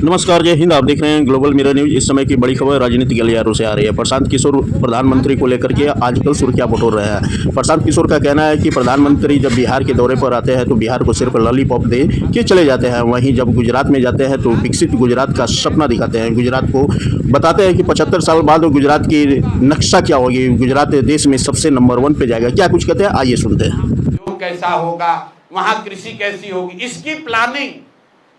नमस्कार, जय हिंद। आप देख रहे हैं ग्लोबल मिरर न्यूज। इस समय की बड़ी खबर राजनीतिक गलियारों से आ रही है। प्रशांत किशोर प्रधानमंत्री को लेकर के आजकल सुर्खियां बटोर रहे हैं। प्रशांत किशोर का कहना है कि प्रधानमंत्री जब बिहार के दौरे पर आते हैं तो बिहार को सिर्फ लॉलीपॉप दे के चले जाते हैं, वहीं जब गुजरात में जाते हैं तो विकसित गुजरात का सपना दिखाते हैं। गुजरात को बताते हैं कि 75 साल बाद गुजरात की नक्शा क्या होगी, गुजरात देश में सबसे नंबर 1 पे जाएगा। क्या कुछ कहते हैं, आइए सुनते हैं। जो कैसा होगा, वहां कृषि कैसी होगी, इसकी प्लानिंग,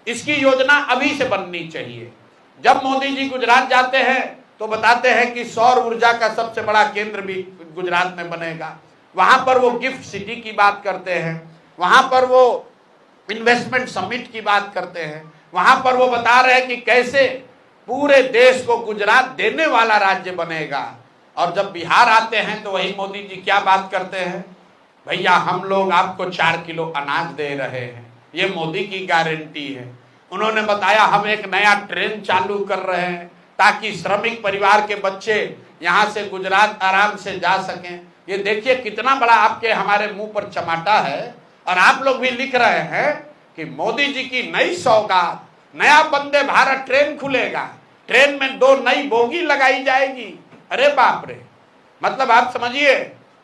इसकी योजना अभी से बननी चाहिए। जब मोदी जी गुजरात जाते हैं तो बताते हैं कि सौर ऊर्जा का सबसे बड़ा केंद्र भी गुजरात में बनेगा। वहां पर वो गिफ्ट सिटी की बात करते हैं, वहां पर वो इन्वेस्टमेंट समिट की बात करते हैं, वहां पर वो बता रहे हैं कि कैसे पूरे देश को गुजरात देने वाला राज्य बनेगा। और जब बिहार आते हैं तो वही मोदी जी क्या बात करते हैं, भैया हम लोग आपको 4 किलो अनाज दे रहे हैं, ये मोदी की गारंटी है। उन्होंने बताया हम एक नया ट्रेन चालू कर रहे हैं ताकि श्रमिक परिवार के बच्चे यहाँ से गुजरात आराम से जा सकें। ये देखिए कितना बड़ा आपके हमारे मुंह पर चमाटा है। और आप लोग भी लिख रहे हैं कि मोदी जी की नई सौगात, नया वंदे भारत ट्रेन खुलेगा, ट्रेन में 2 नई बोगी लगाई जाएगी। अरे बाप रे, मतलब आप समझिए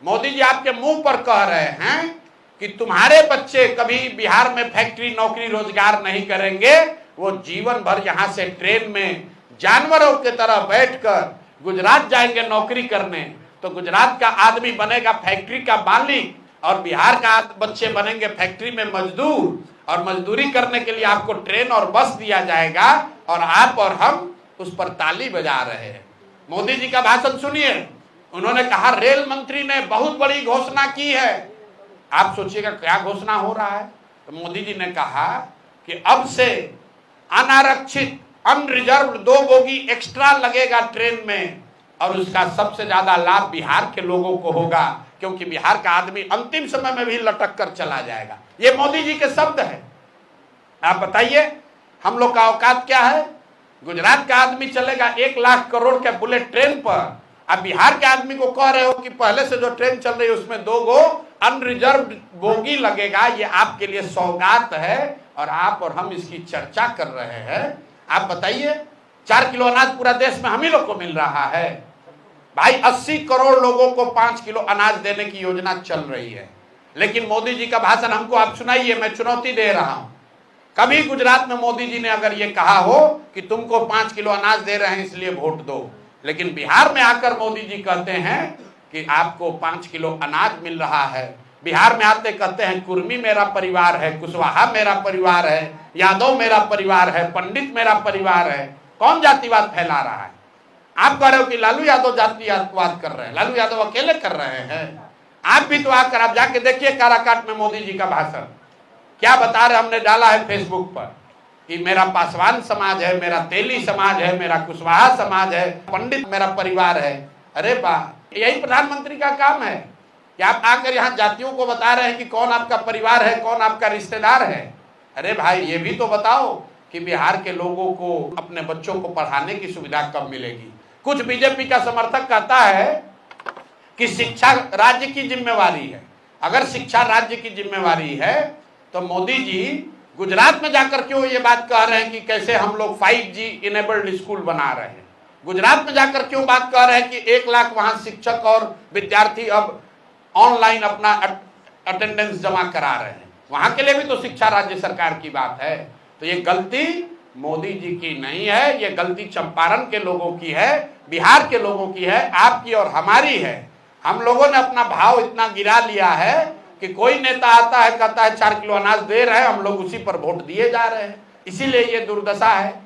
मोदी जी आपके मुंह पर कह रहे हैं कि तुम्हारे बच्चे कभी बिहार में फैक्ट्री नौकरी रोजगार नहीं करेंगे, वो जीवन भर यहां से ट्रेन में जानवरों की तरह बैठकर गुजरात जाएंगे नौकरी करने। तो गुजरात का आदमी बनेगा फैक्ट्री का मालिक और बिहार का बच्चे बनेंगे फैक्ट्री में मजदूर, और मजदूरी करने के लिए आपको ट्रेन और बस दिया जाएगा और आप और हम उस पर ताली बजा रहे हैं। मोदी जी का भाषण सुनिए। उन्होंने कहा रेल मंत्री ने बहुत बड़ी घोषणा की है। आप सोचिएगा क्या घोषणा हो रहा है। तो मोदी जी ने कहा कि अब से अनारक्षित अनरिजर्व 2 बोगी एक्स्ट्रा लगेगा ट्रेन में, और उसका सबसे ज्यादा लाभ बिहार के लोगों को होगा, क्योंकि बिहार का आदमी अंतिम समय में भी लटक कर चला जाएगा। ये मोदी जी के शब्द है। आप बताइए हम लोग का औकात क्या है। गुजरात का आदमी चलेगा 1 लाख करोड़ के बुलेट ट्रेन पर, आप बिहार के आदमी को कह रहे हो कि पहले से जो ट्रेन चल रही है उसमें 2 गो अनरिजर्व बोगी लगेगा। ये आपके लिए सौगात है और आप और हम इसकी चर्चा कर रहे हैं। आप बताइए 4 किलो अनाज पूरा देश में हम ही लोग को मिल रहा है। भाई 80 करोड़ लोगों को 5 किलो अनाज देने की योजना चल रही है, लेकिन मोदी जी का भाषण हमको आप सुनाइए। मैं चुनौती दे रहा हूं, कभी गुजरात में मोदी जी ने अगर ये कहा हो कि तुमको 5 किलो अनाज दे रहे हैं इसलिए वोट दो, लेकिन बिहार में आकर मोदी जी कहते हैं कि आपको 5 किलो अनाज मिल रहा है। बिहार में आते कहते हैं कुर्मी मेरा परिवार है, कुशवाहा मेरा परिवार है, यादव मेरा परिवार है, पंडित मेरा परिवार है। कौन जातिवाद फैला रहा है। आप कह रहे हो कि लालू यादव जातिवाद कर रहे हैं, लालू यादव अकेले कर रहे हैं। आप भी तो आकर आप जाके देखिए काराकाट में मोदी जी का भाषण क्या बता रहे। हमने डाला है फेसबुक पर कि मेरा पासवान समाज है, मेरा तेली समाज है, मेरा कुशवाहा समाज है, पंडित मेरा परिवार है। अरे वाह, यही प्रधानमंत्री का काम है कि आप आकर यहाँ जातियों को बता रहे हैं कि कौन आपका परिवार है, कौन आपका रिश्तेदार है। अरे भाई ये भी तो बताओ कि बिहार के लोगों को अपने बच्चों को पढ़ाने की सुविधा कब मिलेगी। कुछ बीजेपी का समर्थक कहता है कि शिक्षा राज्य की जिम्मेवारी है। अगर शिक्षा राज्य की जिम्मेवारी है तो मोदी जी गुजरात में जाकर क्यों ये बात कह रहे हैं कि कैसे हम लोग 5G इनेबल्ड स्कूल बना रहे हैं। गुजरात में जाकर क्यों बात कर रहे हैं कि 1 लाख वहां शिक्षक और विद्यार्थी अब ऑनलाइन अपना अटेंडेंस जमा करा रहे हैं। वहां के लिए भी तो शिक्षा राज्य सरकार की बात है। तो ये गलती मोदी जी की नहीं है, ये गलती चंपारण के लोगों की है, बिहार के लोगों की है, आपकी और हमारी है। हम लोगों ने अपना भाव इतना गिरा लिया है कि कोई नेता आता है कहता है 4 किलो अनाज दे रहे हैं, हम लोग उसी पर वोट दिए जा रहे हैं। इसीलिए ये दुर्दशा है।